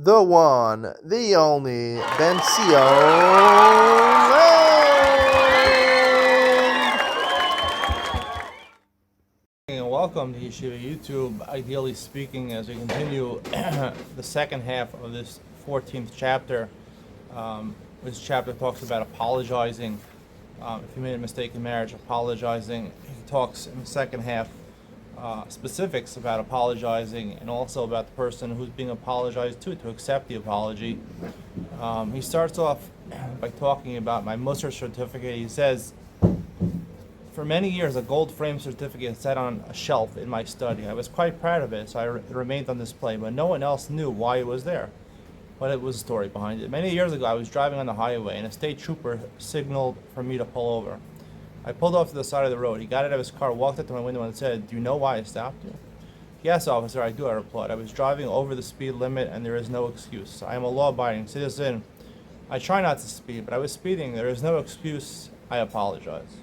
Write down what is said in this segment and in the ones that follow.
the one, the only, Ben And welcome to Yeshiva YouTube. Ideally speaking, as we continue the second half of this 14th chapter, this chapter talks about apologizing. If you made a mistake in marriage, apologizing. He talks in the second half specifics about apologizing and also about the person who's being apologized to accept the apology. He starts off by talking about my Musar certificate. He says, for many years, a gold frame certificate sat on a shelf in my study. I was quite proud of it, so it remained on display, but no one else knew why it was there. But it was a story behind it. Many years ago, I was driving on the highway, and a state trooper signaled for me to pull over. I pulled off to the side of the road. He got out of his car, walked up to my window, and said, "Do you know why I stopped you?" "Yes, officer, I do," I replied. "I was driving over the speed limit, and there is no excuse. I am a law-abiding citizen. I try not to speed, but I was speeding. There is no excuse. I apologize."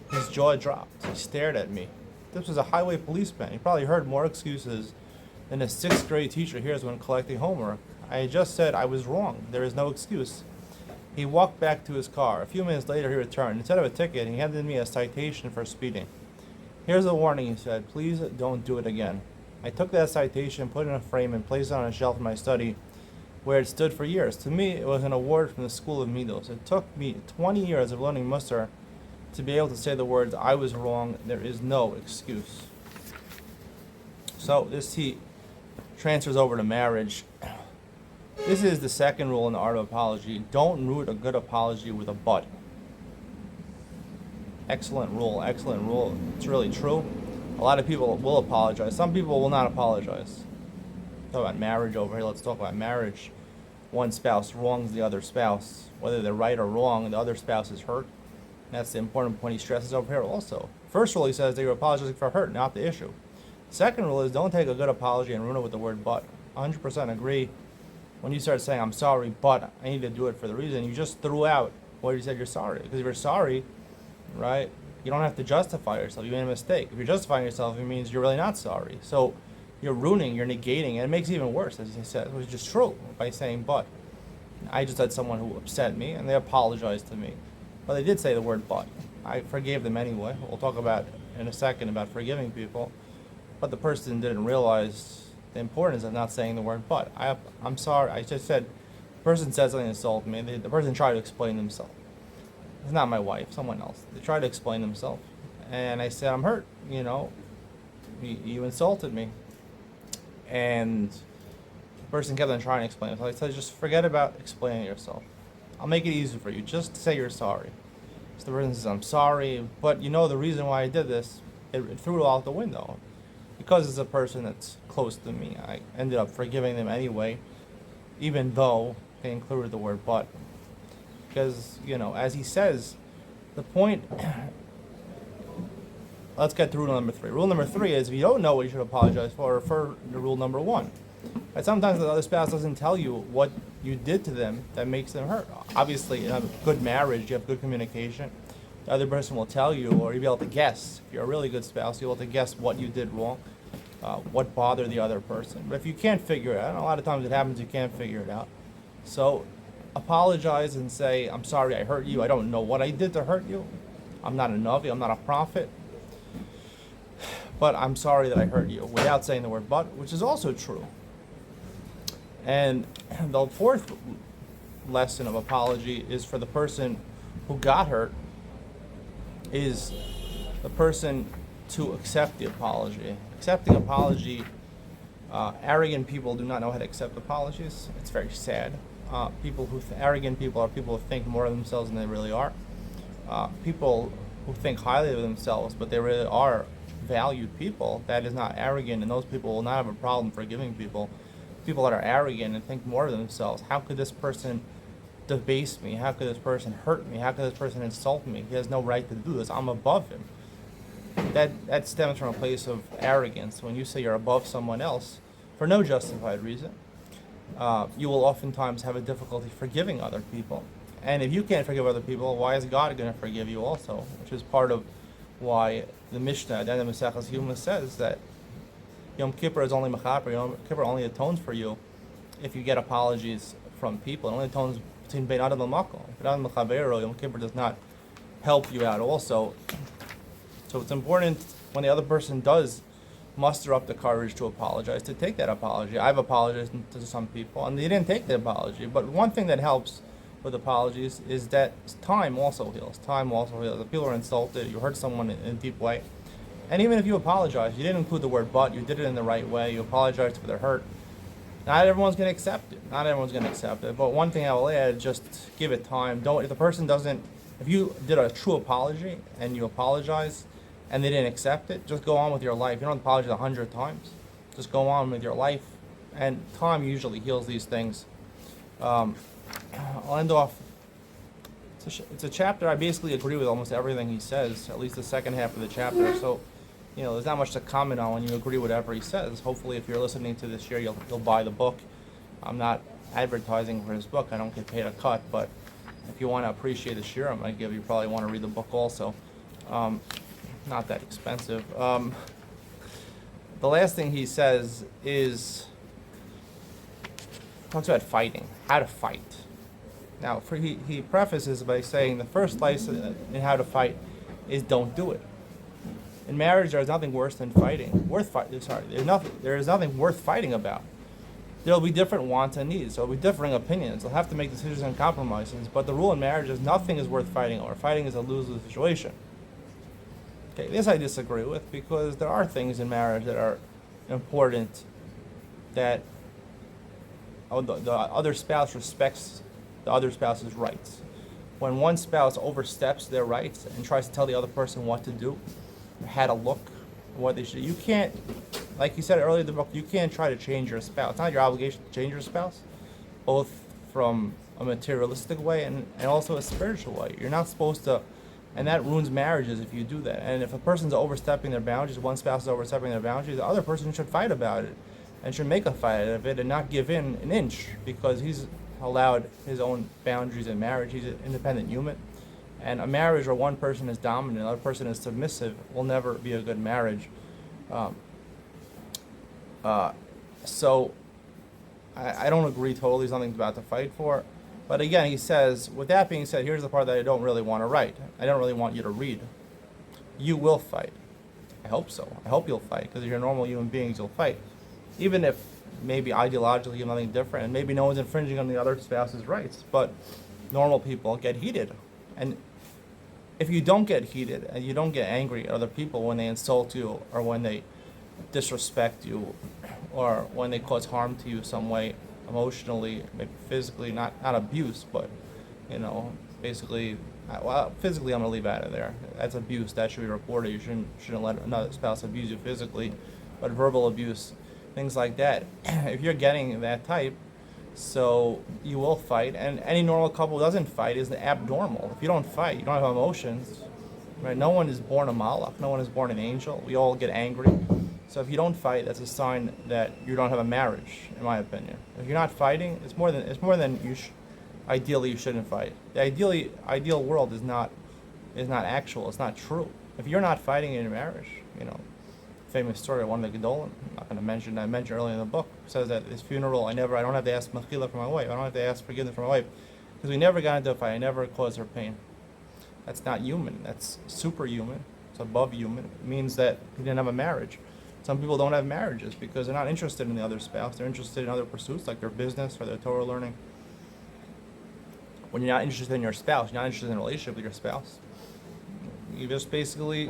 His jaw dropped. He stared at me. This was a highway policeman. He probably heard more excuses than a sixth grade teacher hears when collecting homework. I had just said I was wrong. There is no excuse. He walked back to his car. A few minutes later, he returned. Instead of a ticket, he handed me a citation for speeding. "Here's a warning," he said. "Please don't do it again." I took that citation, put it in a frame, and placed it on a shelf in my study, where it stood for years. To me, it was an award from the School of Midos. It took me 20 years of learning Musar to be able to say the words, "I was wrong, there is no excuse." So this he transfers over to marriage. This is the second rule in the art of apology. Don't root a good apology with a but. Excellent rule, excellent rule. It's really true. A lot of people will apologize. Some people will not apologize. Talk about marriage over here. Let's talk about marriage. One spouse wrongs the other spouse. Whether they're right or wrong, the other spouse is hurt. That's the important point he stresses over here also. First rule, he says that you're apologizing for hurt, not the issue. Second rule is don't take a good apology and ruin it with the word but. 100% agree. When you start saying, "I'm sorry, but I need to do it for the reason," you just threw out what you said you're sorry. Because if you're sorry, right, you don't have to justify yourself. You made a mistake. If you're justifying yourself, it means you're really not sorry. So you're ruining, you're negating, and it makes it even worse, as he said, which is just true, by saying but. I just had someone who upset me, and they apologized to me. Well, they did say the word but. I forgave them anyway. We'll talk about in a second about forgiving people. But the person didn't realize the importance of not saying the word but. I'm sorry. I just said, the person said something that insulted me. The person tried to explain themselves. It's not my wife, someone else. They tried to explain themselves. And I said, "I'm hurt. You insulted me." And the person kept on trying to explain it. So I said, just forget about explaining yourself. I'll make it easy for you. Just say you're sorry. So the person says, "I'm sorry, but the reason why I did this," it threw it out the window. Because it's a person that's close to me, I ended up forgiving them anyway, even though they included the word but. Because, as he says, the point, let's get to rule number 3. Rule number 3 is if you don't know what you should apologize for, refer to rule number 1. And sometimes the other spouse doesn't tell you what you did to them that makes them hurt. Obviously, in a good marriage, you have good communication. The other person will tell you, or you'll be able to guess. If you're a really good spouse, you'll be able to guess what you did wrong, what bothered the other person. But if you can't figure it out, and a lot of times it happens, you can't figure it out. So apologize and say, "I'm sorry I hurt you. I don't know what I did to hurt you. I'm not a Navi, I'm not a prophet. But I'm sorry that I hurt you," without saying the word but, which is also true. And the fourth lesson of apology is for the person who got hurt, is the person to accept the apology. Accepting apology, arrogant people do not know how to accept apologies. It's very sad. Arrogant people are people who think more of themselves than they really are. People who think highly of themselves, but they really are valued people, that is not arrogant, and those people will not have a problem forgiving people. People that are arrogant and think more of themselves. How could this person debase me? How could this person hurt me? How could this person insult me? He has no right to do this. I'm above him. That stems from a place of arrogance. When you say you're above someone else for no justified reason, you will oftentimes have a difficulty forgiving other people. And if you can't forgive other people, why is God going to forgive you also? Which is part of why the Mishnah at the end of Maseches Yuma says that Yom Kippur is only mechaper. Yom Kippur only atones for you if you get apologies from people. It only atones between bein adam l'makom. Bein adam l'chaveiro, Yom Kippur does not help you out also. So it's important when the other person does muster up the courage to apologize, to take that apology. I've apologized to some people, and they didn't take the apology. But one thing that helps with apologies is that time also heals. Time also heals. If people are insulted, you hurt someone in a deep way. And even if you apologize, you didn't include the word but, you did it in the right way, you apologized for their hurt. Not everyone's going to accept it. Not everyone's going to accept it. But one thing I will add, just give it time. If the person doesn't, if you did a true apology and you apologize and they didn't accept it, just go on with your life. You don't apologize 100 times. Just go on with your life. And time usually heals these things. I'll end off. It's a chapter I basically agree with almost everything he says, at least the second half of the chapter. So, there's not much to comment on when you agree with whatever he says. Hopefully, if you're listening to this year, you'll buy the book. I'm not advertising for his book. I don't get paid a cut, but if you want to appreciate the shir I'm going to give, you probably want to read the book also. Not that expensive. The last thing he says is, talks about fighting, how to fight. Now, he prefaces by saying the first lesson in how to fight is don't do it. In marriage, there is nothing worse than fighting. There is nothing worth fighting about. There will be different wants and needs. There will be differing opinions. They'll have to make decisions and compromises. But the rule in marriage is nothing is worth fighting over. Fighting is a lose-lose situation. Okay, this I disagree with because there are things in marriage that are important that the other spouse respects the other spouse's rights. When one spouse oversteps their rights and tries to tell the other person what to do, how to look, what they should, you can't, like you said earlier in the book, you can't try to change your spouse. It's not your obligation to change your spouse, both from a materialistic way and also a spiritual way. You're not supposed to, and that ruins marriages if you do that. And if a person's overstepping their boundaries, one spouse is overstepping their boundaries, the other person should fight about it and should make a fight out of it and not give in an inch because he's allowed his own boundaries in marriage. He's an independent human. And a marriage where one person is dominant and the other person is submissive will never be a good marriage. So I don't agree totally. There's nothing about to fight for. But again, he says, with that being said, here's the part that I don't really want to write. I don't really want you to read. You will fight. I hope so. I hope you'll fight because if you're normal human beings, you'll fight. Even if maybe ideologically you have nothing different and maybe no one's infringing on the other spouse's rights. But normal people get heated. And if you don't get heated and you don't get angry at other people when they insult you or when they disrespect you or when they cause harm to you some way, emotionally, maybe physically, not abuse, but, basically, well, physically I'm going to leave out of there. That's abuse. That should be reported. You shouldn't let another spouse abuse you physically, but verbal abuse, things like that. If you're getting that type, so you will fight, and any normal couple who doesn't fight is abnormal. If you don't fight, you don't have emotions, right? No one is born a malach, no one is born an angel. We all get angry. So if you don't fight, that's a sign that you don't have a marriage, in my opinion. If you're not fighting, it's more than you ideally you shouldn't fight. The ideal world is not actual, it's not true. If you're not fighting in your marriage, famous story of one of the Gedolim, I'm not going to mention, I mentioned earlier in the book, says that at his funeral, I don't have to ask mechila for my wife, I don't have to ask forgiveness for my wife, because we never got into a fight, I never caused her pain. That's not human, that's superhuman, it's above human. It means that he didn't have a marriage. Some people don't have marriages because they're not interested in the other spouse, they're interested in other pursuits like their business or their Torah learning. When you're not interested in your spouse, you're not interested in a relationship with your spouse. You just basically,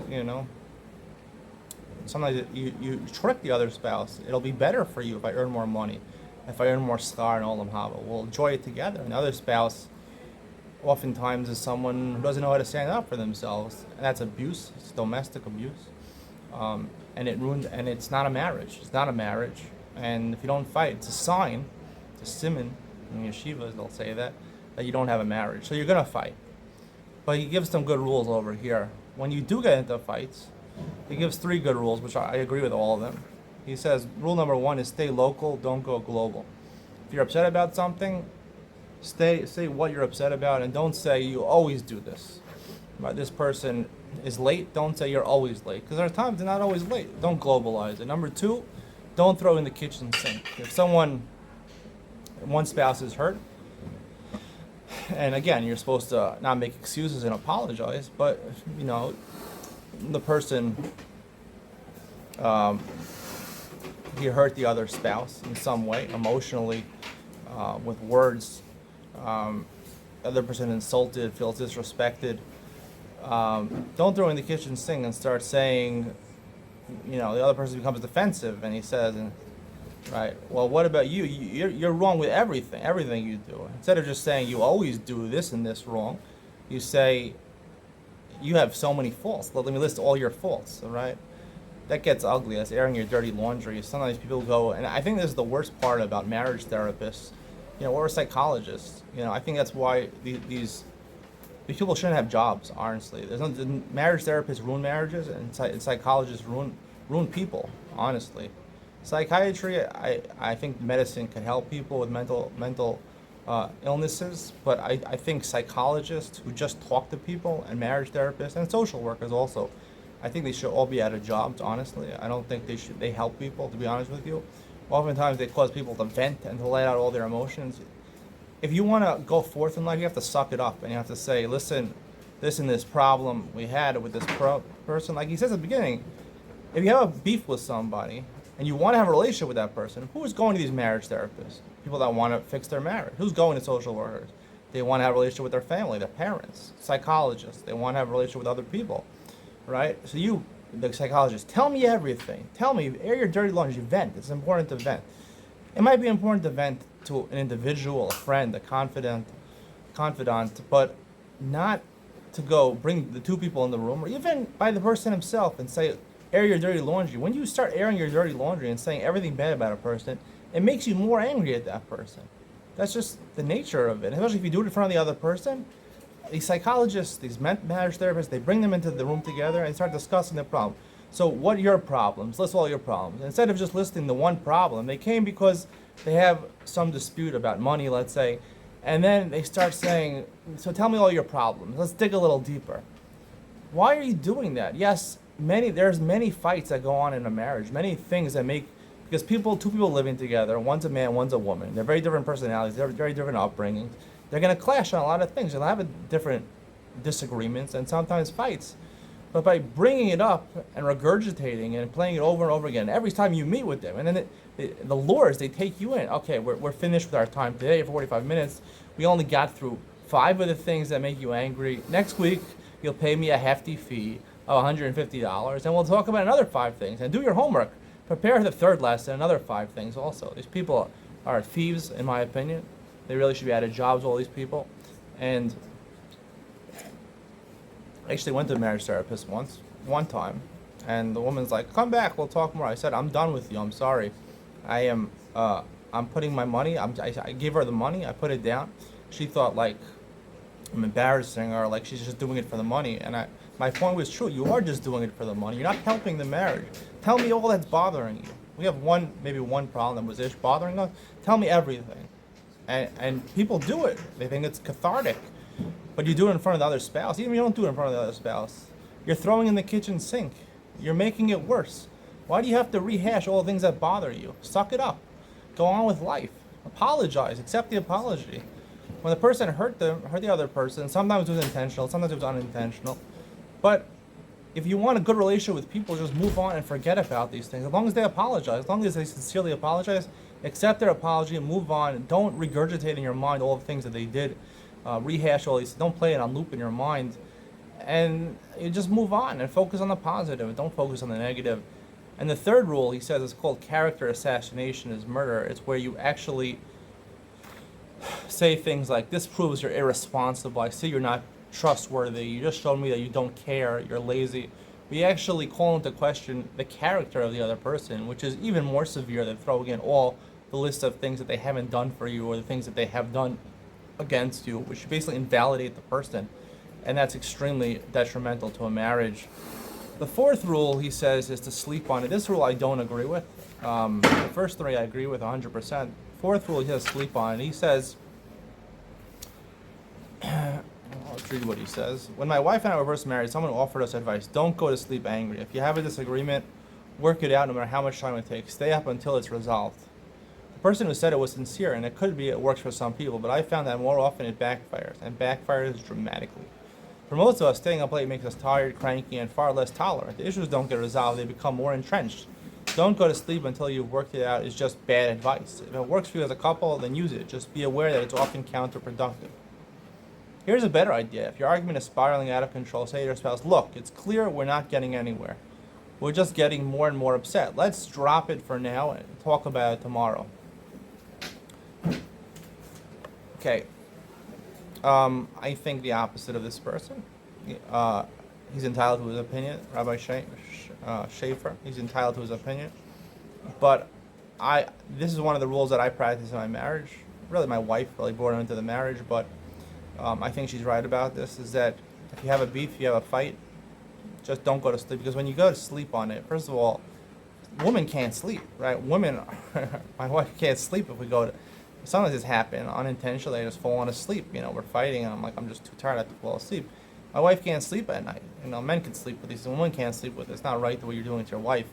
sometimes you trick the other spouse. It'll be better for you if I earn more money, if I earn more schar and olam haba. We'll enjoy it together. And the other spouse oftentimes is someone who doesn't know how to stand up for themselves. And that's abuse. It's domestic abuse. And it ruins, and it's not a marriage. It's not a marriage. And if you don't fight, it's a sign, it's a siman, in yeshivas they'll say that you don't have a marriage. So you're going to fight. But he gives some good rules over here. When you do get into fights, he gives 3 good rules, which I agree with all of them. He says, rule number 1 is stay local, don't go global. If you're upset about something, say what you're upset about, and don't say you always do this. Right? This person is late, don't say you're always late, because there are times they're not always late. Don't globalize it. Number 2, don't throw in the kitchen sink. If someone one spouse is hurt, and again, you're supposed to not make excuses and apologize, but the person he hurt the other spouse in some way, emotionally, with words. Other person insulted, feels disrespected. Don't throw in the kitchen sink and start saying, the other person becomes defensive, and he says, right, well, what about you? You're wrong with everything you do. Instead of just saying you always do this and this wrong, you say you have so many faults. Let me list all your faults, all right? That gets ugly. That's airing your dirty laundry. Sometimes people go, and I think this is the worst part about marriage therapists, or psychologists. I think that's why these people shouldn't have jobs, honestly. Marriage therapists ruin marriages, and psychologists ruin people, honestly. Psychiatry, I think medicine can help people with mental illnesses, but I think psychologists who just talk to people, and marriage therapists, and social workers also, I think they should all be out of jobs, honestly. I don't think they help people, to be honest with you. Oftentimes they cause people to vent and to let out all their emotions. If you want to go forth in life, you have to suck it up, and you have to say, listen, this problem we had with this person, like he says at the beginning, if you have a beef with somebody, and you want to have a relationship with that person, who is going to these marriage therapists? People that want to fix their marriage. Who's going to social workers? They want to have a relationship with their family, their parents, psychologists. They want to have a relationship with other people, right? So you, the psychologist, tell me everything. Tell me, air your dirty laundry, vent. It's important to vent. It might be important to vent to an individual, a friend, a confidant, but not to go bring the two people in the room, or even by the person himself, and say, air your dirty laundry. When you start airing your dirty laundry and saying everything bad about a person, it makes you more angry at that person. That's just the nature of it. Especially if you do it in front of the other person. These psychologists, these marriage therapists, they bring them into the room together and start discussing the problem. So what are your problems? List all your problems. Instead of just listing the one problem, they came because they have some dispute about money, let's say, and then they start saying, so tell me all your problems. Let's dig a little deeper. Why are you doing that? Yes, there's many fights that go on in a marriage, many things that make, because two people living together, one's a man, one's a woman. They're very different personalities, they're very different upbringings. They're going to clash on a lot of things. They'll have different disagreements and sometimes fights. But by bringing it up and regurgitating and playing it over and over again, every time you meet with them, and then the lures, they take you in. Okay, we're finished with our time today for 45 minutes. We only got through 5 of the things that make you angry. Next week, you'll pay me a hefty fee of $150, and we'll talk about another 5 things. And do your homework. Prepare the third lesson, another 5 things also. These people are thieves, in my opinion. They really should be out of jobs, all these people. And I actually went to a marriage therapist one time, and the woman's like, come back, we'll talk more. I said, I'm done with you, I'm sorry. I'm putting my money, I gave her the money, I put it down. She thought like I'm embarrassing her, like she's just doing it for the money. And my point was true, you are just doing it for the money. You're not helping the marriage. Tell me all that's bothering you. We have maybe one problem that was bothering us. Tell me everything. And people do it. They think it's cathartic. But you do it in front of the other spouse. Even if you don't do it in front of the other spouse, you're throwing in the kitchen sink. You're making it worse. Why do you have to rehash all the things that bother you? Suck it up. Go on with life. Apologize. Accept the apology. When the person hurt the other person, sometimes it was intentional, sometimes it was unintentional. But if you want a good relationship with people, just move on and forget about these things. As long as they apologize, as long as they sincerely apologize, accept their apology and move on. Don't regurgitate in your mind all the things that they did. Rehash all these. Don't play it on loop in your mind. And you just move on and focus on the positive. Don't focus on the negative. And the third rule, he says, is called character assassination is murder. It's where you actually say things like, this proves you're irresponsible. I see you're not trustworthy. You just showed me that you don't care. You're lazy. We actually call into question the character of the other person, which is even more severe than throwing in all the list of things that they haven't done for you or the things that they have done against you, which basically invalidate the person. And that's extremely detrimental to a marriage. The fourth rule, he says, is to sleep on it. This rule I don't agree with. The first 3 I agree with 100%. Fourth rule, he says sleep on it. He says, I'll read what he says. When my wife and I were first married, someone offered us advice. Don't go to sleep angry. If you have a disagreement, work it out no matter how much time it takes. Stay up until it's resolved. The person who said it was sincere, and it could be it works for some people, but I found that more often it backfires, and backfires dramatically. For most of us, staying up late makes us tired, cranky, and far less tolerant. The issues don't get resolved, they become more entrenched. Don't go to sleep until you've worked it out is just bad advice. If it works for you as a couple, then use it. Just be aware that it's often counterproductive. Here's a better idea. If your argument is spiraling out of control, say to your spouse, look, it's clear we're not getting anywhere. We're just getting more and more upset. Let's drop it for now and talk about it tomorrow. Okay. I think the opposite of this person. He's entitled to his opinion, Rabbi Schaefer. He's entitled to his opinion. But this is one of the rules that I practice in my marriage. Really, my wife really brought him into the marriage, but I think she's right about this, is that if you have a beef, you have a fight, just don't go to sleep. Because when you go to sleep on it, first of all, women can't sleep, right? Women, my wife can't sleep if we go to, sometimes this happens unintentionally, I just fall on asleep, we're fighting, and I'm just too tired, I have to fall asleep. My wife can't sleep at night. Men can sleep with these, women can't sleep with it. It's not right the way you're doing it to your wife.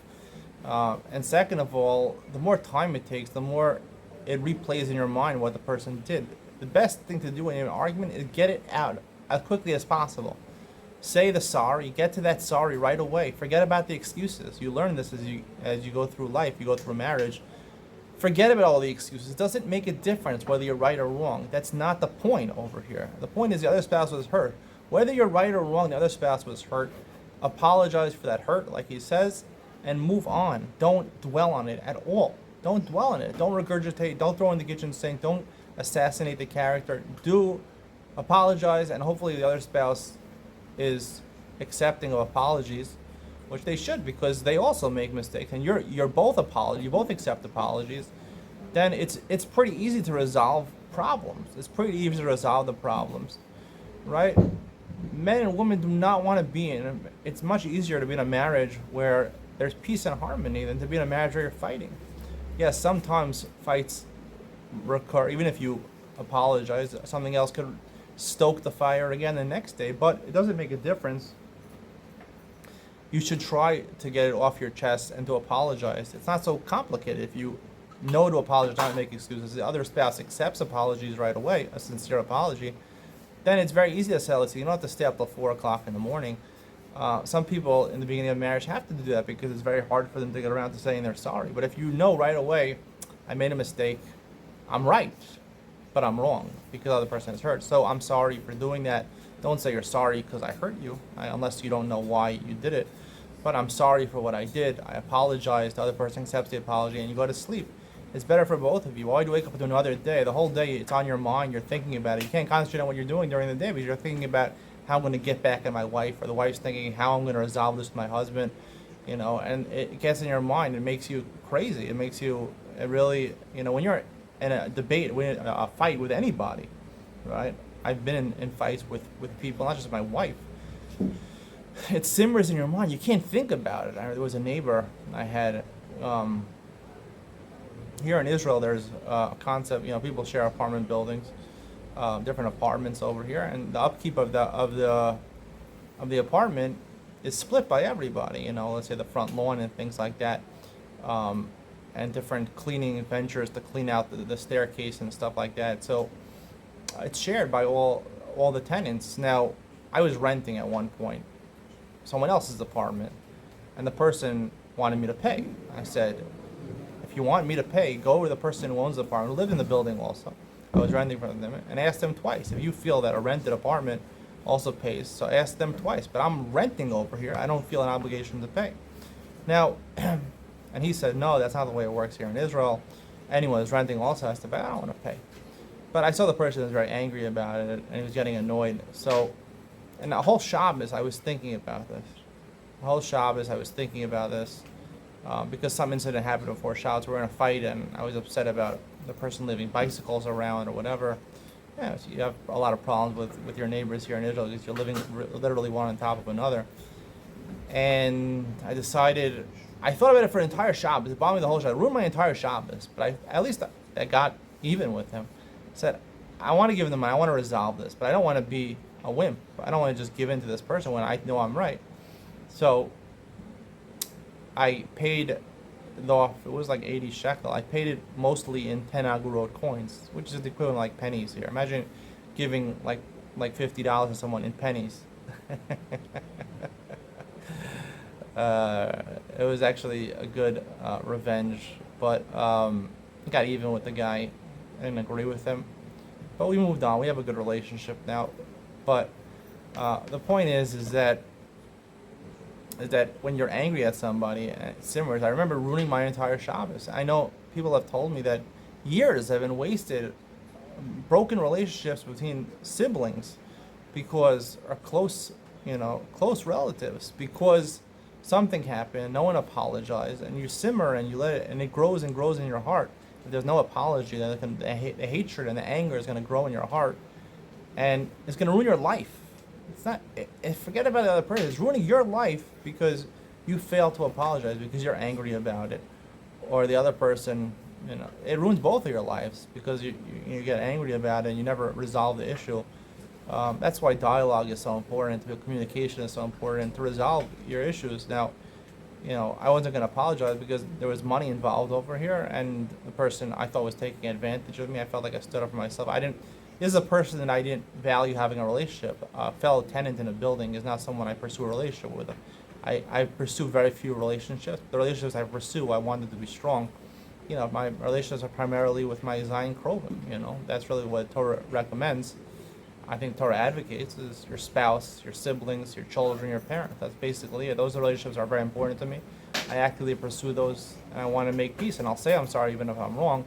And second of all, the more time it takes, the more it replays in your mind what the person did. The best thing to do in an argument is get it out as quickly as possible. Say the sorry, get to that sorry right away. Forget about the excuses. You learn this as you go through life, you go through marriage. Forget about all the excuses. It doesn't make a difference whether you're right or wrong. That's not the point over here. The point is the other spouse was hurt. Whether you're right or wrong, the other spouse was hurt. Apologize for that hurt, like he says, and move on. Don't dwell on it at all. Don't dwell on it. Don't regurgitate. Don't throw in the kitchen sink. Don't assassinate the character. Do apologize, and hopefully the other spouse is accepting of apologies, which they should, because they also make mistakes, and you're both you both accept apologies. Then it's pretty easy to resolve problems. It's pretty easy to resolve the problems, right? Men and women do not want to be in. It's much easier to be in a marriage where there's peace and harmony than to be in a marriage where you're fighting. Yes, sometimes fights recur, even if you apologize. Something else could stoke the fire again the next day, but it doesn't make a difference. You should try to get it off your chest and to apologize. It's not so complicated. If you know to apologize, not make excuses, the other spouse accepts apologies right away, a sincere apology, then it's very easy to sell it. So you don't have to stay up till 4 o'clock in the morning. Some people in the beginning of marriage have to do that because it's very hard for them to get around to saying they're sorry. But if you know right away, I made a mistake, I'm right, but I'm wrong because the other person is hurt. So I'm sorry for doing that. Don't say you're sorry because I hurt you, unless you don't know why you did it. But I'm sorry for what I did. I apologize. The other person accepts the apology, and you go to sleep. It's better for both of you. Why do you wake up to another day? The whole day it's on your mind. You're thinking about it. You can't concentrate on what you're doing during the day because you're thinking about how I'm going to get back at my wife, or the wife's thinking how I'm going to resolve this with my husband. And it gets in your mind. It makes you crazy. It makes you really, when you're in a debate, a fight with anybody, right? I've been in fights with people, not just my wife. It simmers in your mind. You can't think about it. There was a neighbor I had. Here in Israel, there's a concept. People share apartment buildings, different apartments over here, and the upkeep of the apartment is split by everybody. Let's say the front lawn and things like that, and different cleaning ventures to clean out the staircase and stuff like that. So it's shared by all the tenants. Now, I was renting at one point someone else's apartment, and the person wanted me to pay. I said, if you want me to pay, go to the person who owns the apartment, who lived in the building also. I was renting from them, and asked them twice. If you feel that a rented apartment also pays, so I asked them twice. But I'm renting over here. I don't feel an obligation to pay. Now, and he said, no, that's not the way it works here in Israel. Anyone who's renting also has to pay. I don't want to pay. But I saw the person was very angry about it, and he was getting annoyed. So, and the whole Shabbos, I was thinking about this. The whole Shabbos, I was thinking about this. Because some incident happened before Shabbos. We were in a fight, and I was upset about the person leaving bicycles around or whatever. Yeah, so you have a lot of problems with your neighbors here in Israel because you're living literally one on top of another. And I decided, I thought about it for an entire Shabbos. It bothered me the whole Shabbos. It ruined my entire Shabbos. But at least I got even with him. I said, I want to give them money. I want to resolve this. But I don't want to be a wimp. I don't want to just give in to this person when I know I'm right. So I paid though it was like 80 shekel. I paid it mostly in 10 agurot coins, which is the equivalent of like pennies here. Imagine giving like $50 to someone in pennies. It was actually a good revenge, but got even with the guy. I didn't agree with him, but we moved on. We have a good relationship now. But the point is that when you're angry at somebody and it simmers, I remember ruining my entire Shabbos. I know people have told me that years have been wasted, broken relationships between siblings because are close relatives, because something happened, no one apologized, and you simmer and you let it, and it grows and grows in your heart. If there's no apology, then the hatred and the anger is going to grow in your heart, and it's going to ruin your life. It's not. Forget about the other person. It's ruining your life because you fail to apologize because you're angry about it, or the other person. It ruins both of your lives because you get angry about it and you never resolve the issue. That's why dialogue is so important. Communication is so important to resolve your issues. Now, I wasn't going to apologize because there was money involved over here, and the person I thought was taking advantage of me. I felt like I stood up for myself. I didn't. This is a person that I didn't value having a relationship. A fellow tenant in a building is not someone I pursue a relationship with. I pursue very few relationships. The relationships I pursue, I wanted to be strong. My relationships are primarily with my Zion Krovim. That's really what Torah recommends. I think Torah advocates is your spouse, your siblings, your children, your parents. That's basically it. Those relationships are very important to me. I actively pursue those, and I want to make peace. And I'll say I'm sorry even if I'm wrong.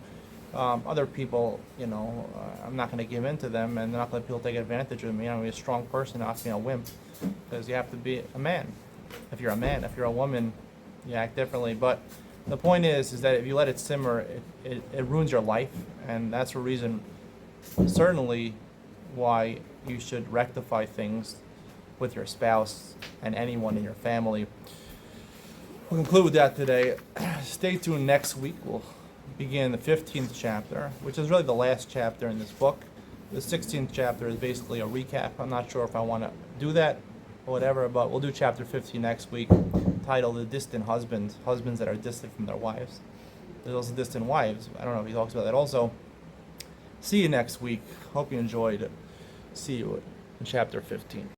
Other people, I'm not going to give in to them, and they're not going to let people take advantage of me. I'm going to be a strong person, not being a wimp, because you have to be a man. If you're a man, if you're a woman, you act differently. But the point is that if you let it simmer, it ruins your life, and that's a reason, certainly, why you should rectify things with your spouse and anyone in your family. We'll conclude with that today. Stay tuned next week. We'll begin the 15th chapter, which is really the last chapter in this book. The 16th chapter is basically a recap. I'm not sure if I want to do that or whatever, but we'll do chapter 15 next week, titled The Distant Husbands, husbands that are distant from their wives. There's also distant wives. I don't know if he talks about that also. See you next week. Hope you enjoyed it. See you in chapter 15.